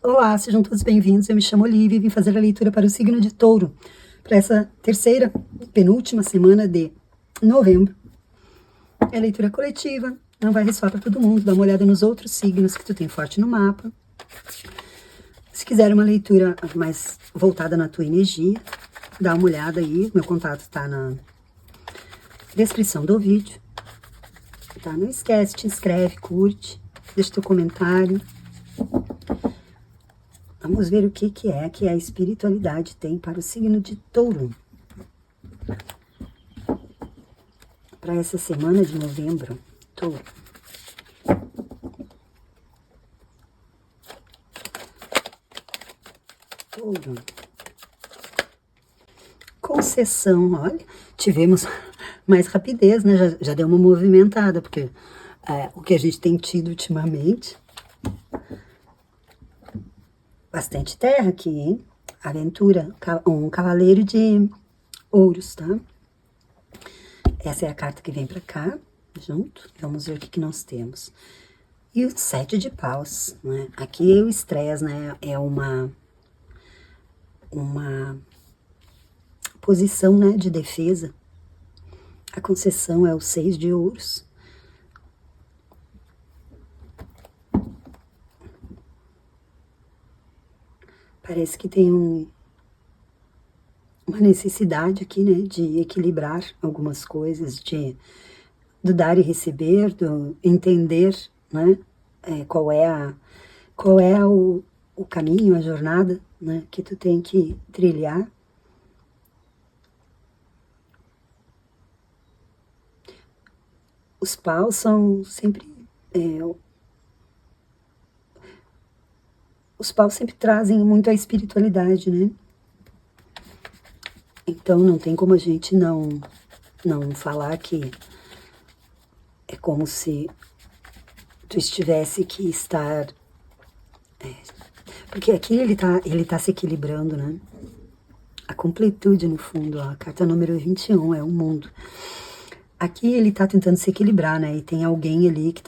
Olá, sejam todos bem-vindos. Eu me chamo Olivia e vim fazer a leitura para o signo de Touro, para essa terceira, penúltima semana de novembro. É leitura coletiva, não vai ressoar para todo mundo, dá uma olhada nos outros signos que tu tem forte no mapa. Se quiser uma leitura mais voltada na tua energia, dá uma olhada aí, meu contato está na descrição do vídeo. Tá? Não esquece, te inscreve, curte, deixa teu comentário. Vamos ver o que a espiritualidade tem para o signo de Touro. Para essa semana de novembro, Touro. Touro. Concessão, olha, tivemos mais rapidez, né? Já deu uma movimentada, porque o que a gente tem tido ultimamente... Bastante terra aqui, hein? Aventura, um cavaleiro de ouros, tá? Essa é a carta que vem pra cá, junto. Vamos ver o que nós temos. E o 7 de paus, né? Aqui o estresse, né? É uma posição, né? De defesa. A concessão é o 6 de ouros. Parece que tem uma necessidade aqui, né, de equilibrar algumas coisas, do dar e receber, do entender, né, qual é o caminho, a jornada, né, que tu tem que trilhar. Os paus são sempre... Os paus sempre trazem muito a espiritualidade, né? Então não tem como a gente não falar que é como se tu estivesse que estar... porque aqui ele tá se equilibrando, né? A completude no fundo, ó, a carta número 21 é o mundo. Aqui ele tá tentando se equilibrar, né? E tem alguém ali que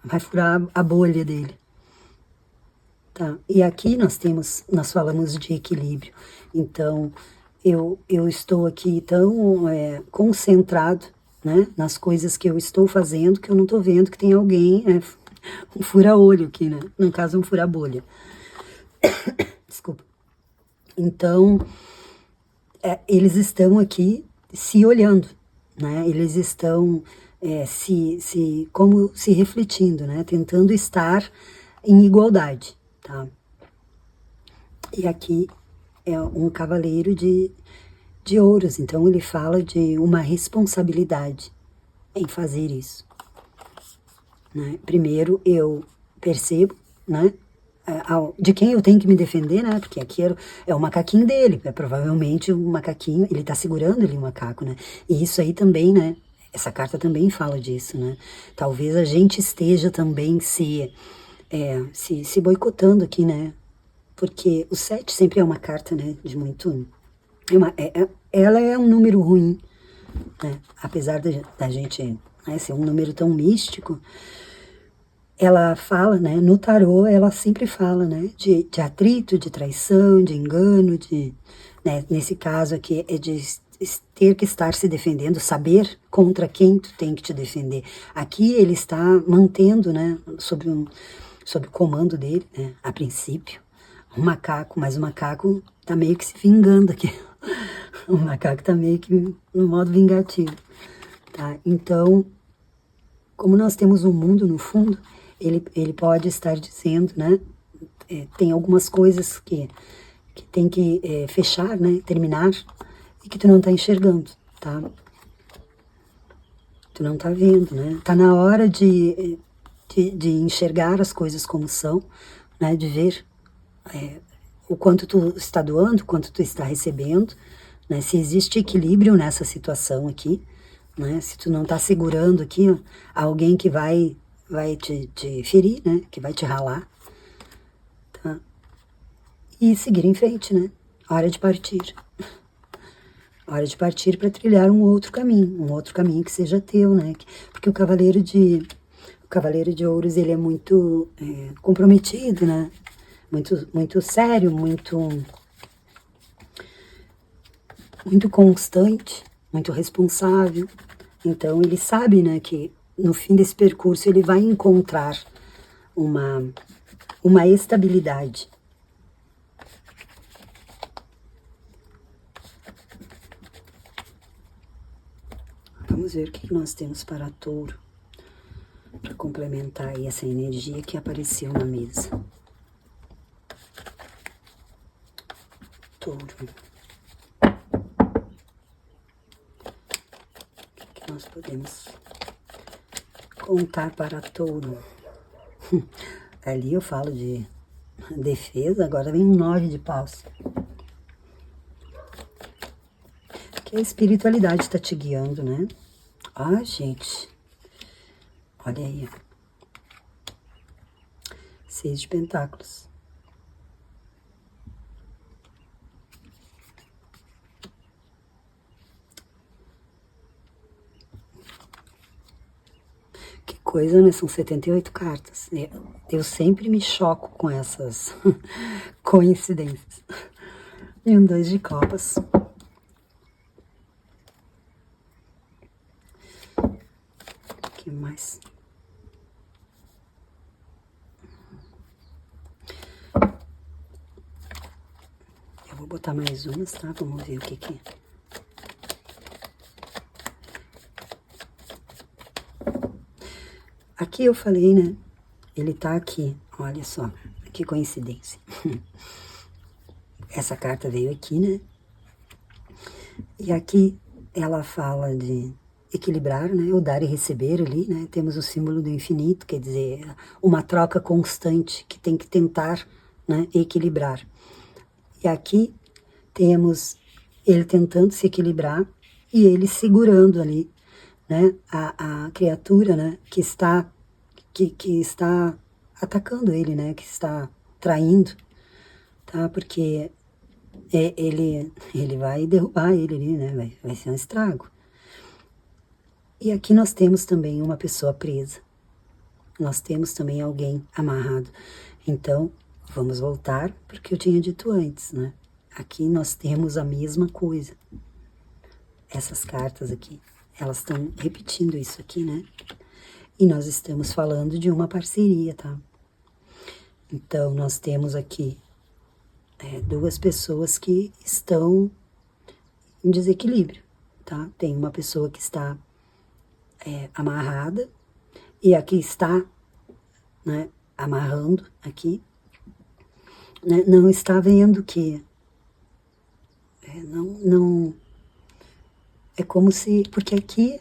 vai furar a bolha dele. Tá? E aqui nós falamos de equilíbrio. Então, eu estou aqui tão concentrado, né, nas coisas que eu estou fazendo, que eu não estou vendo que tem alguém, um fura-olho aqui, né? No caso, um fura-bolha. Desculpa. Então, eles estão aqui se olhando, né? Eles estão como se refletindo, né? Tentando estar em igualdade. Tá? E aqui é um cavaleiro de ouros, então ele fala de uma responsabilidade em fazer isso. Né? Primeiro eu percebo, né, de quem eu tenho que me defender, né, porque aqui é o macaquinho dele, provavelmente o macaquinho, ele tá segurando ali o macaco, né, e isso aí também, né, essa carta também fala disso, né, talvez a gente esteja também se boicotando aqui, né? Porque o 7 sempre é uma carta, né? De muito... ela é um número ruim, né? Apesar da gente, né, ser um número tão místico, ela fala, né? No tarô, ela sempre fala, né? De atrito, de traição, de engano, né, nesse caso aqui é de ter que estar se defendendo, saber contra quem tu tem que te defender. Aqui ele está mantendo, né? Sob o comando dele, né, a princípio, um macaco, mas o macaco tá meio que se vingando aqui. O macaco tá meio que no modo vingativo, tá? Então, como nós temos um mundo no fundo, ele pode estar dizendo, né, tem algumas coisas que tem que fechar, né, terminar, e que tu não tá enxergando, tá? Tu não tá vendo, né? Tá na hora de enxergar as coisas como são, né, de ver o quanto tu está doando, o quanto tu está recebendo, né, se existe equilíbrio nessa situação aqui, né, se tu não está segurando aqui, ó, alguém que vai te ferir, né, que vai te ralar, tá? E seguir em frente, né, hora de partir. Hora de partir para trilhar um outro caminho que seja teu, né, porque o cavaleiro de ouros, ele é muito comprometido, né? muito sério, muito constante, muito responsável. Então ele sabe, né, que no fim desse percurso ele vai encontrar uma estabilidade. Vamos ver o que nós temos para Touro, para complementar aí essa energia que apareceu na mesa. Touro. O que nós podemos contar para Touro? Ali eu falo de defesa, agora vem um 9 de paus. Que a espiritualidade está te guiando, né? Ah, gente. Olha aí. 6 de pentáculos. Que coisa, né? São 78 cartas. Eu sempre me choco com essas coincidências. E um 2 de copas. O que mais? Eu vou botar mais umas, tá? Vamos ver o que que é. Aqui eu falei, né? Ele tá aqui, olha só, que coincidência. Essa carta veio aqui, né? E aqui ela fala de equilibrar, né? O dar e receber ali, né? Temos o símbolo do infinito, quer dizer, uma troca constante que tem que tentar, né, equilibrar. E aqui temos ele tentando se equilibrar e ele segurando ali, né? A criatura, né? Que está atacando ele, né? Que está traindo, tá? Porque ele vai derrubar ele ali, né? Vai ser um estrago. E aqui nós temos também uma pessoa presa. Nós temos também alguém amarrado. Então, vamos voltar porque eu tinha dito antes, né? Aqui nós temos a mesma coisa. Essas cartas aqui, elas estão repetindo isso aqui, né? E nós estamos falando de uma parceria, tá? Então, nós temos aqui duas pessoas que estão em desequilíbrio, tá? Tem uma pessoa que está amarrada e aqui está, né, amarrando aqui, né, não está vendo que não é como se, porque aqui,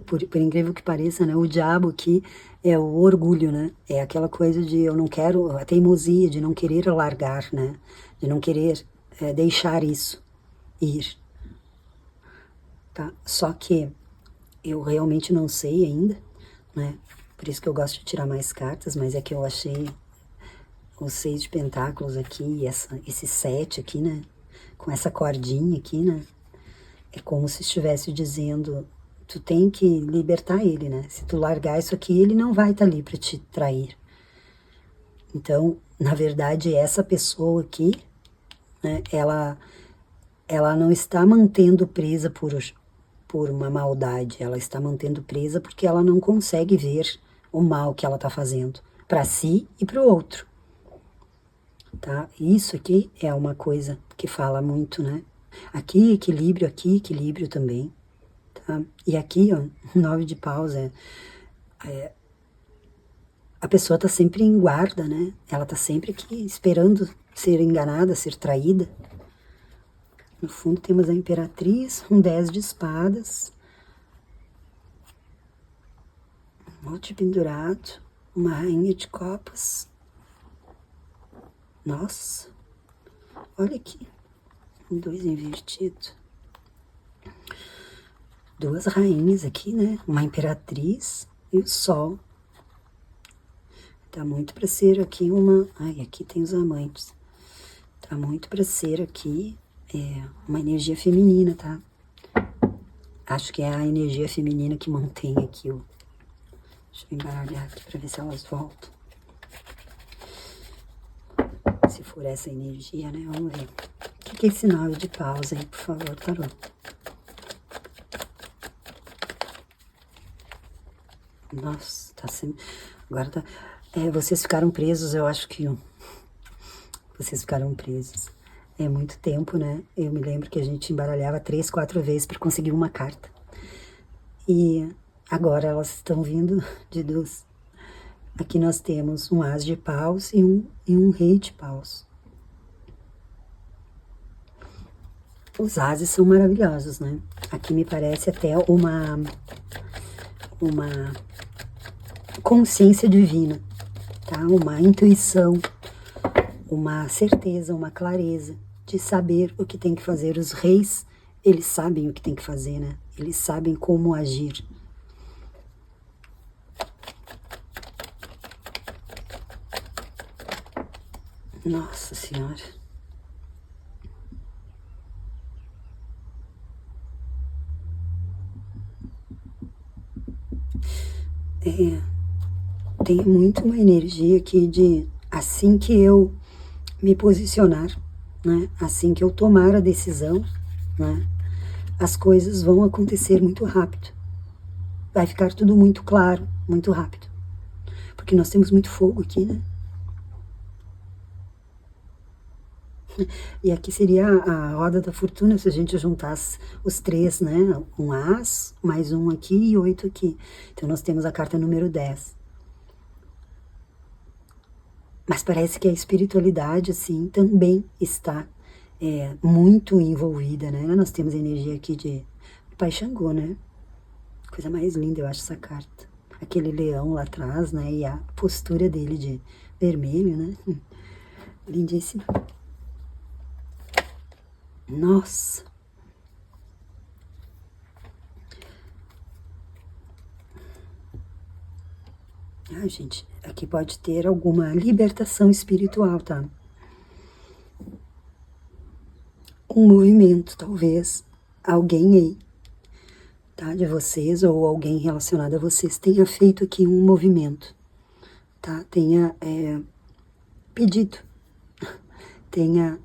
por incrível que pareça, né, o diabo aqui é o orgulho, né, é aquela coisa de eu não quero, a teimosia de não querer largar, né, de não querer deixar isso ir, tá? Só que eu realmente não sei ainda, né, por isso que eu gosto de tirar mais cartas, mas é que eu achei os 6 de pentáculos aqui, esse 7 aqui, né, com essa cordinha aqui, né, é como se estivesse dizendo, tu tem que libertar ele, né? Se tu largar isso aqui, ele não vai estar ali para te trair. Então, na verdade, essa pessoa aqui, né, ela não está mantendo presa por uma maldade, ela está mantendo presa porque ela não consegue ver o mal que ela está fazendo para si e para o outro. Tá? Isso aqui é uma coisa que fala muito, né? Aqui equilíbrio também, tá? E aqui, ó, 9 de paus, a pessoa tá sempre em guarda, né? Ela tá sempre aqui esperando ser enganada, ser traída. No fundo temos a imperatriz, um 10 de espadas, um monte pendurado, uma rainha de copas. Nossa, olha aqui. 2 invertido. 2 rainhas aqui, né? Uma imperatriz e o sol. Tá muito para ser aqui uma... Ai, aqui tem os amantes. Tá muito para ser aqui uma energia feminina, tá? Acho que é a energia feminina que mantém aqui o... Deixa eu embaralhar aqui para ver se elas voltam. for essa energia, né? Vamos ver. O que é esse 9 de paus aí, por favor, tarô? Nossa, tá sendo... Agora tá... vocês ficaram presos, eu acho que... Vocês ficaram presos. É muito tempo, né? Eu me lembro que a gente embaralhava 3, 4 vezes para conseguir uma carta. E agora elas estão vindo de 2. Aqui nós temos um as de paus e um rei de paus. Os ases são maravilhosos, né? Aqui me parece até uma consciência divina, tá? Uma intuição, uma certeza, uma clareza de saber o que tem que fazer. Os reis, eles sabem o que tem que fazer, né? Eles sabem como agir. Nossa Senhora. Tem muito uma energia aqui de assim que eu me posicionar, né? Assim que eu tomar a decisão, né? As coisas vão acontecer muito rápido. Vai ficar tudo muito claro, muito rápido. Porque nós temos muito fogo aqui, né? E aqui seria a roda da fortuna, se a gente juntasse os 3, né? Um as, mais um aqui e 8 aqui. Então, nós temos a carta número 10. Mas parece que a espiritualidade, assim, também está muito envolvida, né? Nós temos a energia aqui de Pai Xangô, né? Coisa mais linda, eu acho, essa carta. Aquele leão lá atrás, né? E a postura dele de vermelho, né? Lindíssimo. Nossa! Ai, gente, aqui pode ter alguma libertação espiritual, tá? Um movimento, talvez, alguém aí, tá? De vocês ou alguém relacionado a vocês tenha feito aqui um movimento, tá? Tenha pedido, tenha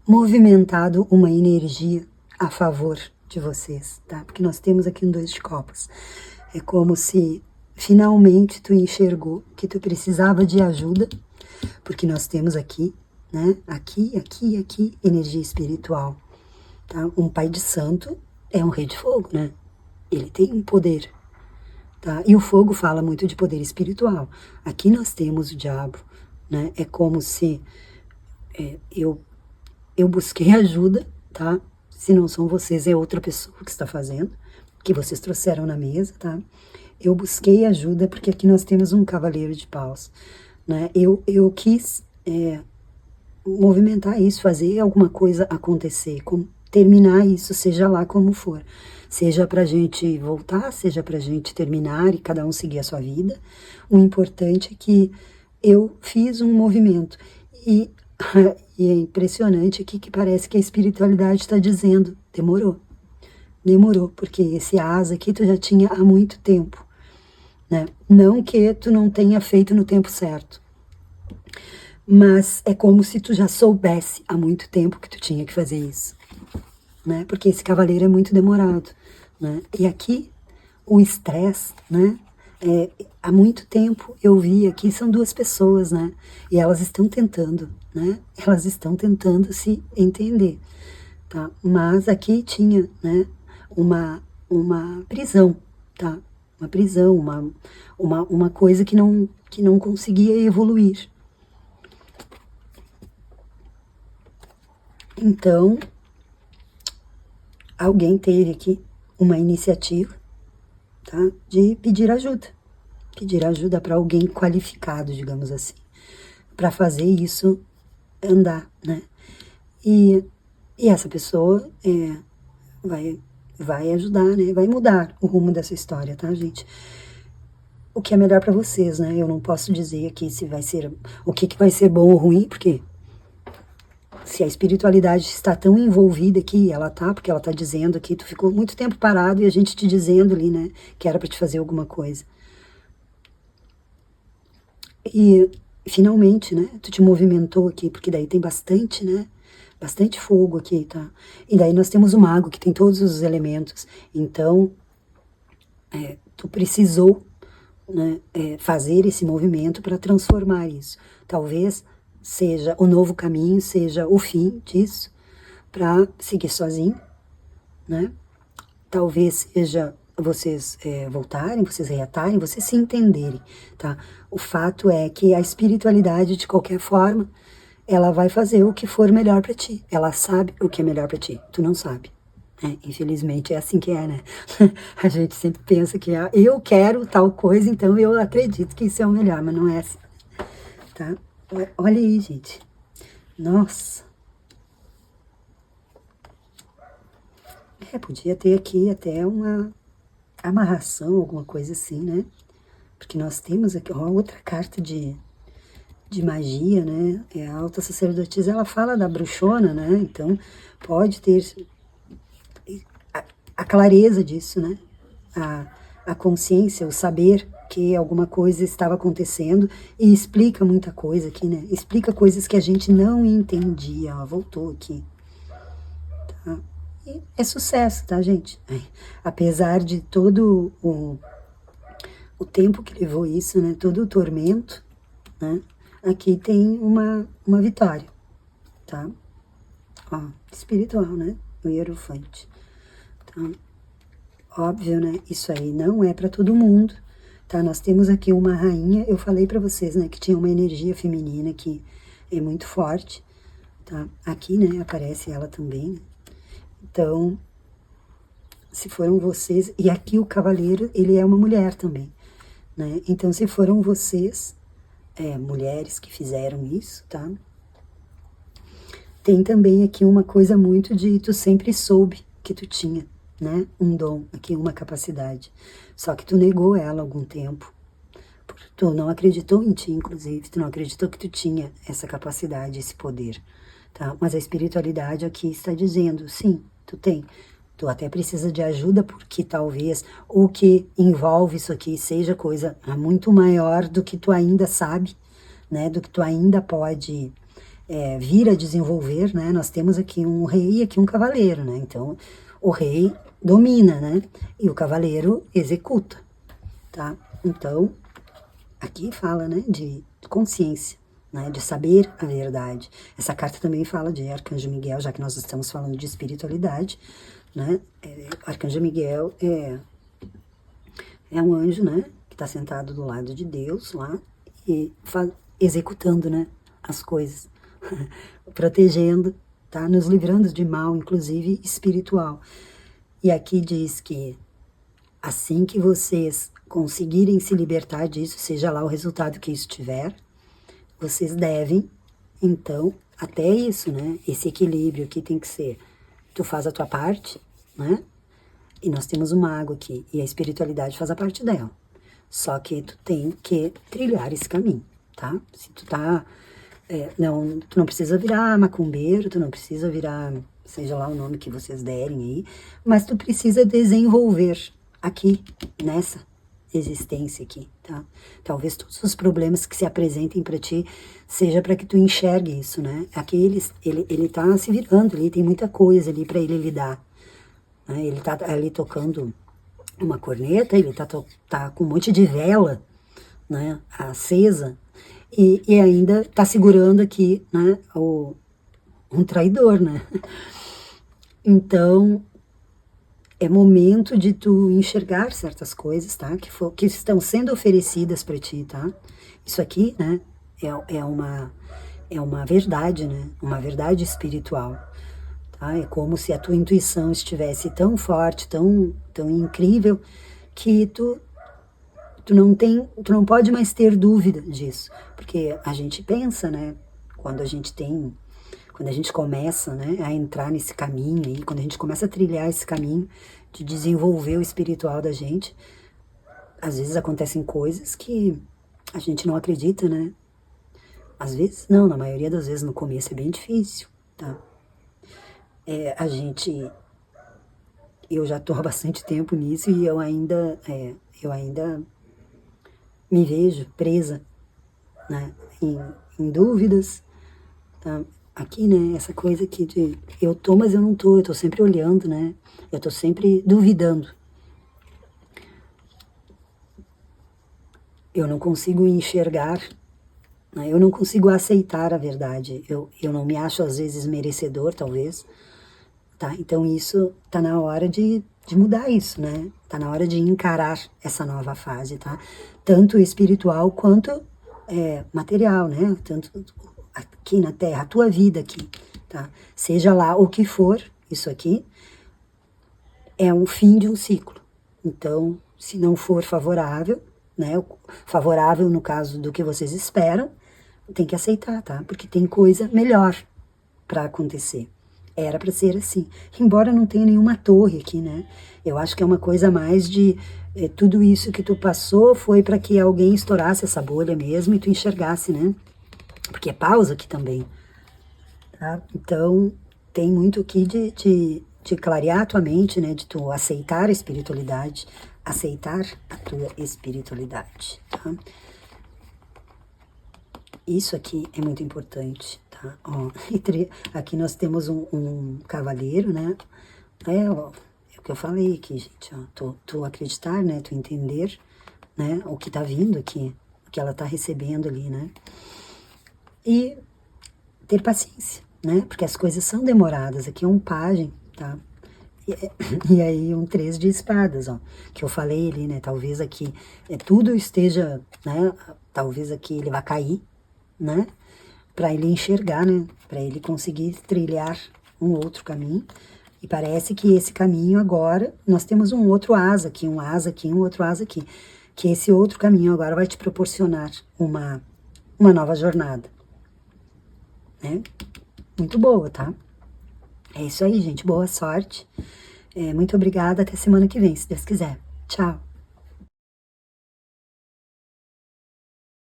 movimentado uma energia a favor de vocês, tá? Porque nós temos aqui um 2 de copas. É como se finalmente tu enxergou que tu precisava de ajuda, porque nós temos aqui, né? Aqui, energia espiritual, tá? Um pai de santo é um rei de fogo, né? Ele tem um poder, tá? E o fogo fala muito de poder espiritual. Aqui nós temos o diabo, né? É como se eu busquei ajuda, tá? Se não são vocês, é outra pessoa que está fazendo, que vocês trouxeram na mesa, tá? Eu busquei ajuda porque aqui nós temos um cavaleiro de paus, né? Eu quis movimentar isso, fazer alguma coisa acontecer, terminar isso, seja lá como for. Seja pra gente voltar, seja pra gente terminar e cada um seguir a sua vida. O importante é que eu fiz um movimento e é impressionante aqui que parece que a espiritualidade está dizendo, demorou, porque esse asa aqui tu já tinha há muito tempo, né? Não que tu não tenha feito no tempo certo, mas é como se tu já soubesse há muito tempo que tu tinha que fazer isso, né? Porque esse cavaleiro é muito demorado, né? E aqui o estresse, né? Há muito tempo eu vi aqui, são 2 pessoas, né? E elas estão tentando, né? Elas estão tentando se entender, tá? Mas aqui tinha, né? Uma prisão, tá? Uma prisão, uma coisa que não conseguia evoluir. Então, alguém teve aqui uma iniciativa, tá? De pedir ajuda para alguém qualificado, digamos assim, para fazer isso andar, né? E essa pessoa vai ajudar, né? Vai mudar o rumo dessa história, tá, gente? O que é melhor para vocês, né? Eu não posso dizer aqui se vai ser o que vai ser bom ou ruim, porque se a espiritualidade está tão envolvida aqui, ela tá, porque ela tá dizendo aqui, tu ficou muito tempo parado e a gente te dizendo ali, né, que era para te fazer alguma coisa. E finalmente, né, tu te movimentou aqui, porque daí tem bastante, né, bastante fogo aqui, tá? E daí nós temos o mago, que tem todos os elementos. Então, tu precisou, né, fazer esse movimento para transformar isso. Talvez seja o novo caminho, seja o fim disso, para seguir sozinho, né? Talvez seja vocês voltarem, vocês reatarem, vocês se entenderem, tá? O fato é que a espiritualidade, de qualquer forma, ela vai fazer o que for melhor para ti. Ela sabe o que é melhor para ti. Tu não sabe. Infelizmente é assim que é, né? A gente sempre pensa que eu quero tal coisa, então eu acredito que isso é o melhor, mas não é assim, tá? Olha aí, gente. Nossa. Podia ter aqui até uma amarração, alguma coisa assim, né? Porque nós temos aqui, ó, outra carta de magia, né? A alta sacerdotisa, ela fala da bruxona, né? Então, pode ter a clareza disso, né? A consciência, o saber que alguma coisa estava acontecendo e explica muita coisa aqui, né? Explica coisas que a gente não entendia. Ó, voltou aqui. Tá? E é sucesso, tá, gente? Apesar de todo o tempo que levou isso, né? Todo o tormento, né? Aqui tem uma vitória, tá? Ó, espiritual, né? O hierofante. Então, óbvio, né? Isso aí não é para todo mundo, tá? Nós temos aqui uma rainha, eu falei para vocês, né, que tinha uma energia feminina que é muito forte, tá? Aqui, né, aparece ela também, né? Então, se foram vocês, e aqui o cavaleiro, ele é uma mulher também, né? Então, se foram vocês, mulheres que fizeram isso, tá? Tem também aqui uma coisa muito de tu sempre soube que tu tinha, né? Um dom, aqui uma capacidade. Só que tu negou ela há algum tempo. Tu não acreditou em ti, inclusive, tu não acreditou que tu tinha essa capacidade, esse poder, tá? Mas a espiritualidade aqui está dizendo, sim, tu tem. Tu até precisa de ajuda porque talvez o que envolve isso aqui seja coisa muito maior do que tu ainda sabe, né? Do que tu ainda pode vir a desenvolver, né? Nós temos aqui um rei e aqui um cavaleiro, né? Então, o rei domina, né? E o cavaleiro executa, tá? Então, aqui fala, né, de consciência, né, de saber a verdade. Essa carta também fala de Arcanjo Miguel, já que nós estamos falando de espiritualidade, né? Arcanjo Miguel é um anjo, né, que está sentado do lado de Deus lá e executando, né, as coisas, protegendo, tá, nos livrando de mal, inclusive espiritual. E aqui diz que assim que vocês conseguirem se libertar disso, seja lá o resultado que isso tiver, vocês devem, então, até isso, né? Esse equilíbrio que tem que ser, tu faz a tua parte, né? E nós temos o mago aqui, e a espiritualidade faz a parte dela. Só que tu tem que trilhar esse caminho, tá? Se tu tá... tu não precisa virar macumbeiro, tu não precisa virar, seja lá o nome que vocês derem aí, mas tu precisa desenvolver aqui, nessa existência aqui, tá? Talvez todos os problemas que se apresentem para ti seja para que tu enxergue isso, né? Aqui ele tá se virando ali, tem muita coisa ali para ele lidar, né? Ele tá ali tocando uma corneta, ele tá com um monte de vela, né, acesa, e ainda tá segurando aqui, né, um traidor, né? Então, é momento de tu enxergar certas coisas, tá? Que estão sendo oferecidas para ti, tá? Isso aqui, né? É uma verdade, né? Uma verdade espiritual, tá? É como se a tua intuição estivesse tão forte, tão incrível, que tu não pode mais ter dúvida disso. Porque a gente pensa, né? Quando a gente começa, né, a entrar nesse caminho aí, quando a gente começa a trilhar esse caminho de desenvolver o espiritual da gente, às vezes acontecem coisas que a gente não acredita, né? Às vezes não, na maioria das vezes no começo é bem difícil, tá? Eu já estou há bastante tempo nisso e eu ainda me vejo presa né? Em dúvidas, tá? Aqui, né, essa coisa aqui de eu tô, mas eu não tô, eu tô sempre olhando, né? Eu tô sempre duvidando. Eu não consigo enxergar, né? Eu não consigo aceitar a verdade. Eu não me acho, às vezes, merecedor, talvez, tá? Então isso tá na hora de mudar isso, né? Tá na hora de encarar essa nova fase, tá? Tanto espiritual quanto material, né? Tanto aqui na Terra, a tua vida aqui, tá? Seja lá o que for, isso aqui é um fim de um ciclo. Então, se não for favorável, né? Favorável no caso do que vocês esperam, tem que aceitar, tá? Porque tem coisa melhor para acontecer. Era para ser assim. Embora não tenha nenhuma torre aqui, né? Eu acho que é uma coisa mais de tudo isso que tu passou foi para que alguém estourasse essa bolha mesmo e tu enxergasse, né? Porque é pausa aqui também, tá? Então, tem muito aqui de clarear a tua mente, né? De tu aceitar a espiritualidade, aceitar a tua espiritualidade, tá? Isso aqui é muito importante, tá? Ó, aqui nós temos um cavaleiro, né? Ó, é o que eu falei aqui, gente, ó. Tu acreditar, né? Tu entender, né? O que tá vindo aqui, o que ela tá recebendo ali, né? E ter paciência, né? Porque as coisas são demoradas. Aqui é um pajem, tá? E aí um 3 de espadas, ó, que eu falei ali, né? Talvez aqui tudo esteja, né? Talvez aqui ele vá cair, né? Para ele enxergar, né? Para ele conseguir trilhar um outro caminho. E parece que esse caminho agora, nós temos um outro asa aqui, um asa aqui, um outro asa aqui. Que esse outro caminho agora vai te proporcionar uma nova jornada, né? Muito boa, tá? É isso aí, gente. Boa sorte. Muito obrigada. Até semana que vem, se Deus quiser. Tchau.